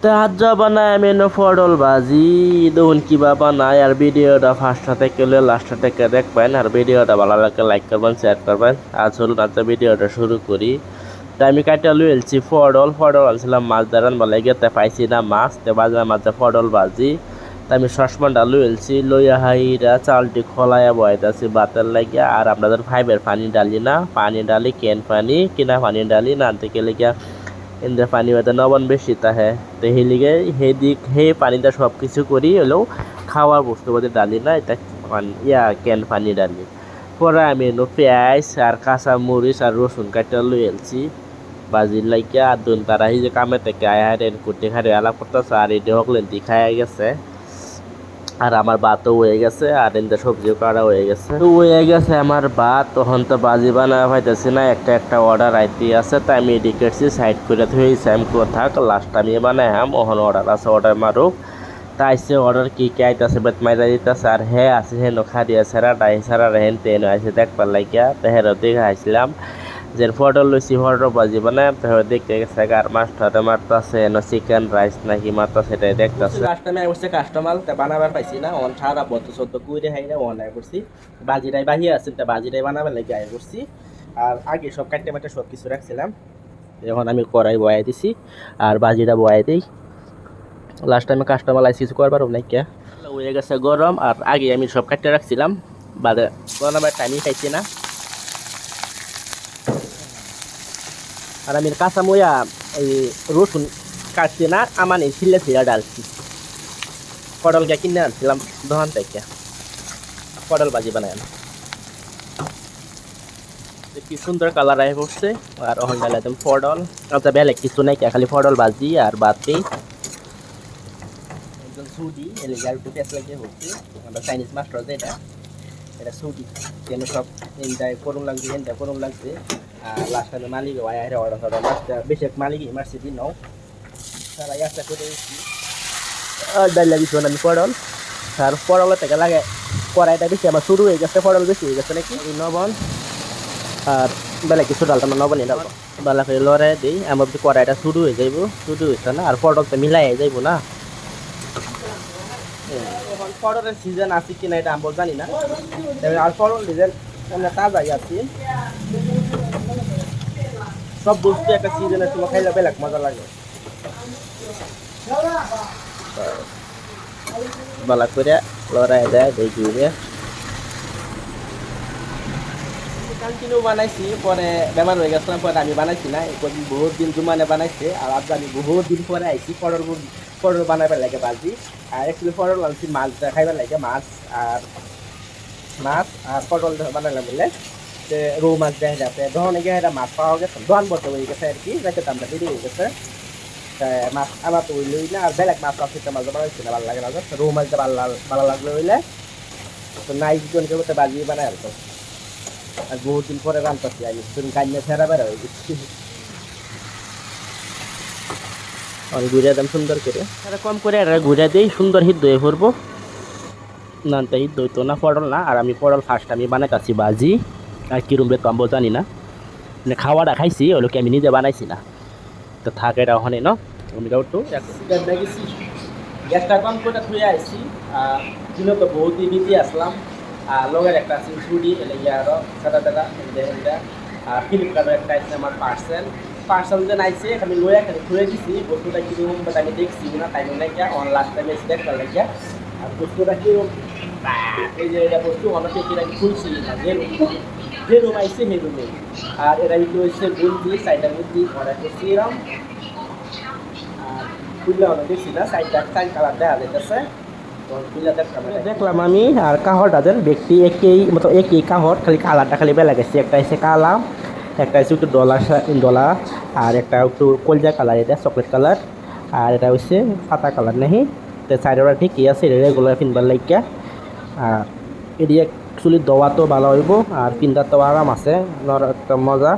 তাহাজ্জা বানায় আমি এনে পটল ভাজি দেখুন কিবা বানায় আর ভিডিওটা ফার্স্ট থেকে লাস্ট থেকে দেখবেন আর ভিডিওটা ভালো লাগলে লাইক করবেন শেয়ার করবেন আর চলুন আজকে ভিডিওটা শুরু করি। তাই আমি কাটা লুই এলছি পটল আনছিলাম মাছ দাঁড়ান বলে গেতে পাইছি না মাছ তে বাজার মাঝে পটল ভাজি তাই আমি সসমানটা লুই এলছি লইয়া হাইরা চালটি খোলাইয়া বয়াইতেছি ভাতের লাগিয়া আর আপনাদের ফাইবের পানি ডালি না পানি ডালি কেন পানি কিনা পানি ডালি না থেকে লেগিয়া ইন্দে পানি হয়তো লবণ বেশি তাহে তো সেই লিগে সেই পানিটা সব কিছু করি হলেও খাওয়ার বস্তু বলতে ডালি না এটা কেন পানি ডালি পরে আমি পেঁয়াজ আর কাঁচা মরিচ আর রসুন কাটা লই এলছি বাজির লাগিয়া আর দুন তারা এই যে কামে থেকে আয় হারেন কুটি খারে আলাপ করতেছে আর এটি হকলেন দি খাইয়া গেছে আর আমার ভাতও হয়ে গেছে আর এনতে সবজিও কাটা হয়ে গেছে তো হয়ে গেছে আমার ভাত তখন তো বাজি বানা পাইতেছি না একটা অর্ডার আইতে আছে তাই আমি এডি কেটছি সাইড করে থইছি আমি থাক লাস্ট আমি বানাইম ওখানে অর্ডার আছে অর্ডার মারুক তাই সে অর্ডার কি আইতেছে বেত মাইরা দিতেছে আর হে আছে হেন খারিয়া সেরা ডাই সেরা হেন তেন আছে দেখবার লাগিয়া তো হেরো দেখে আসলাম যে পটল লইছি পটল ভাজি বানায় তো দেখতে গেছে আর মাছটা মারতেছে চিকেন রাইস নাকি মারতেছে সেটাই দেখতেছে লাস্ট টাইমে বসে কাস্টমার তা বানাবার পাইছি না অন সারা বদ্ধ সদ্য কুইরে হাইরা অন আই করছি বাজিটাই বাহিয়ে আছে তা বাজিটাই বানাবার লাগি আই করছি আর আগে সব কাটতে মাটে সব কিছু রাখছিলাম এখন আমি কড়াই বয়াই দিছি আর বাজিটা বয়াই দিই লাস্ট টাইমে কাস্টমার লাইসি কিছু করবার নাই কে হয়ে গেছে গরম আর আগে আমি সব কাটতে রাখছিলাম বাদে বানাবার টাইমই পাইছি না আর আমি কাঁচা ময়া এই রসুন কাটছি না আমার এই ছিলে ছিলা ডালছি পটলকে কিনে আনছিলাম দোকান থেকে পটল ভাজি বানায় কি সুন্দর কালার আয় পড়ছে আর ওখান ডালে একদম পটল আচ্ছা বেলে কিছু নাই খালি পটল ভাজি আর বাতি একদম সুডি এলাকা একটু পেঁচ লাগিয়ে হচ্ছে আমরা চাইনিজ মাস্টার যেটা এটা সুডি কেন সব এনটাই করুন লাগছে এনটা করুন লাগছে আর লাস্ট টাইমে মালিক আয় অর্ডার মাছটা বেশি মালিকই মারছি দিন নাও সারা একটা করে আর ডাল লাগিয়েছি আমি পটল আর পটলের থেকে লাগে কড়াইটা বেশি আমার শুরু হয়ে গেছে পটল বেশি হয়ে গেছে নাকি লবণ আর বেলা কিছু ডালটা লবণই ডালবো বেলা করে লড়াই দিই আমার কড়াইটা শুরু হয়ে যাইব শুরু হয়েছে না আর পটল তো মিলাই যাইব না এখন পটলের সিজন আছে কিনা এটা আমি জানি না আর পটল সিজন আমরা তাজাই আছি সব বস্তু একটা সিজনের সময় খাইলে বেলাক মজা লাগে বালা করে লড়াই দেয় দেখি কন্টিনিউ বানাইছি পরে বেমার হয়ে গেছিলাম পরে আমি বানাইছি না বহুত দিন জুমানে বানাইছে আর আজ আমি বহুত দিন পরে আইছি পটল বানাবার লাগে বাজি আর একটু পটল আনছি মাছটা খাইবার লাগে মাছ আর পটল বানালাম বলে রৌ মাছ দেয় যাতে ধরনের এটা মাছ পাওয়া গেছে দোকান বসে হয়ে গেছে আর কি যাতে দামটা বেরিয়ে হয়ে গেছে মাছ আমার তো ওই লই না আর বেলেগ মাছ আছে মাছ বানাইছি না ভালো লাগে না রৌ মাছটা ভালো লাগলো হইলে তো নাই জন কেউ বাজি বানায় আর আর বহুত দিন পরে রান্তাছি আমি তুমি কান্না ফেরা বেড়া হয়ে গেছি অনেক ঘুরে দাম সুন্দর করে কম করে ঘুরে দিই সুন্দর হিট দই করবো না হিট দই তো না পটল না আর আমি পটল ফার্স্ট আমি বানাইতাছি বাজি আর কিরম রে তো আমি জানি না মানে খাওয়াটা খাইছি ওগুলোকে আমি নিজে বানাইছি না তো থাকে এটা ওখানে ন আমি একটু গ্যাসটা কম করে ধুয়ে আসছি দিনে তো বহুতই বিজি আসলাম আর লগের একটা আছে ছুটি এলে আরও সাদা দাদা আর ফ্লিপকার্টের একটা আছে আমার পার্সেল যে নাইছে আমি লইয়া খালি ধুয়ে দিছি বস্তুটা কিরকম আমি দেখছি না তাই মনে গিয়া অন লাস্ট টাইমে দেখবার লাগিয়া আর বস্তুটা কিরকম এই যে এটা বস্তু অনেকে কিনা খুলছি না যে রুম আইছে সেই রুমে আর এরা কি হচ্ছে বুদ্ধি সাইডটা বুদ্ধি অর্ডার করছি এরকম আর খুললে অনেক দেখছি না সাইডটা টাইম কালার দেখা যাইতেছে দেখলাম আমি আর কাহরটাদের ব্যক্তি একই কাহর খালি কালারটা খালি বেলা গেছে একটা এসে কালা একটা হচ্ছে একটু ডলা আর একটা একটু কলজা কালার এটা চকলেট কালার আর এটা হচ্ছে পাতা কালার নাহি তো সাইডটা ঠিকই আছে এটা রেগুলার পিনবার লাগিয়া আর এটি অ্যাকচুয়ালি দোয়া তো ভালো হইব আর পিন্দার তো আরাম আছে একটা মজা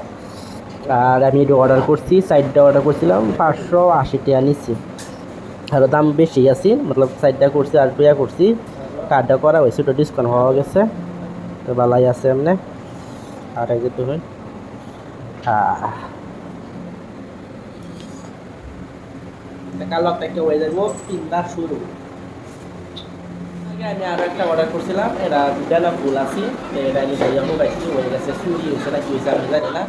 আর আমি এটা অর্ডার করছি সাইডটা অর্ডার করছিলাম 580 টাকা নিচ্ছি আর দাম বেশি আছে মতলব সাইডটা করছি আর দুয়া করছি কার্ডটা করা হয়েছে তো ডিসকাউন্ট হওয়া গেছে তো ভালোই আছে এমনি আর এই যে তো হয় কালো থেকে হয়ে যাবো তিনটা শুরু। আমি আরো একটা অর্ডার করছিলাম, এটা দুটা ফুল আছে, এটা আমি ধুয়ে হোকাইছি, হয়ে গেছে চুরি হয়েছে না কি হয়েছে আমি জানি না।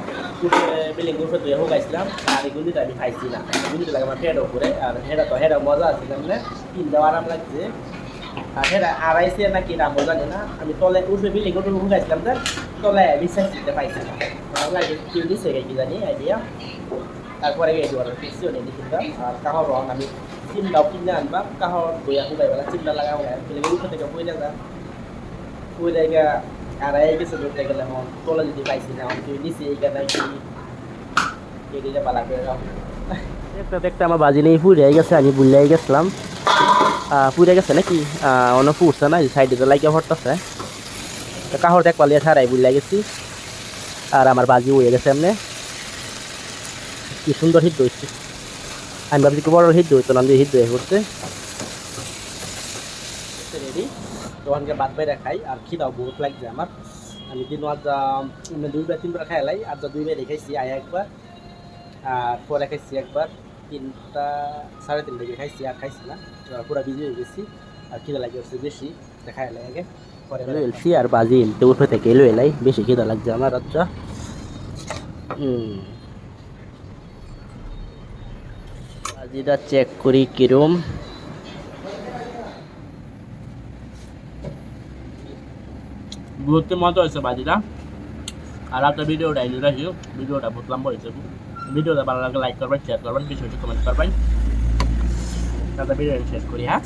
বিল্ডিং উপরে ধুয়ে হোকাইছিলাম, আর এই গুলিটা আমি খাইছি না, গুলিটা লাগে আমার ফেরও করে, আর হেরা মজা আছে মানে কিনতেও আরাম লাগছে। আর হেরা আড়াইছে না কি নাম জানি না, আমি তলে উঠে বিল্ডিং উপরে হোকাইছিলাম, যে তলে বিশ্বাস দিতে পাইছি না, লাগে কেউ দিচ্ছে কি জানি আইডিয়া। তারপরে এই অর্ডার করছি, ওটা কিনতাম। আর কাহর রং আমি চিমটাও কিনে আনবাম, কাহর বইয়া হুগাইবেলা চিমটা লাগাও উঠে থেকে বই লাগা ওই জায়গা আড়াই গেছে ধরতে গেলে এখন তোলা যদি পাইছি না, এখন তুই নিচে এই গানা কি এদিকে পালা করে রাখ। দেখতে দেখতে আমার বাজি নেই পুড়ে গেছে, আমি বুঝলাই গেছিলাম পুড়ে গেছে নাকি অন্য পুড়ছে না, সাইডে তো লাগিয়ে ভরতেছে, কাহর দেখ পালিয়ে ছাড়াই বুঝলাই গেছি। আর আমার বাজি হয়ে গেছে এমনি, কি সুন্দর হিট হয়েছে। আমি ভাবছি কি বড় হিট হইতো না, হিট হয়ে করছে রেডি। দোকানকে বাদ বাইরে খাই, আর খিদাও বহুত লাগছে আমার। আমি দিন আজ 2-3বার খাইলাই, আজ 2বার খাইছি, আয় একবার আর পরে খাইছি একবার, 3টা-3:30 খাইছি, আর খাইছি না, পুরো বিজি হয়ে গেছি। আর খিদা লাগে হচ্ছে বেশি, খাইলাই আগে পরে এলছি। আর বাজি এলতে উঠে থেকে এলো এলাই, বেশি খিদা লাগছে আমার। আচ্ছা বাজিটা চেক করি কিরম। ঘুরতে মজা হয়েছে বাজিটা। আর একটা ভিডিওটা এনে রাখি, ভিডিওটা বহুত লম্বা হয়েছে। ভিডিওটা ভালো লাগলে লাইক করবেন, শেয়ার করবেন, বেশি বেশি কমেন্ট করবেন। তাহলে ভিডিও শেষ করি, হ্যাঁ।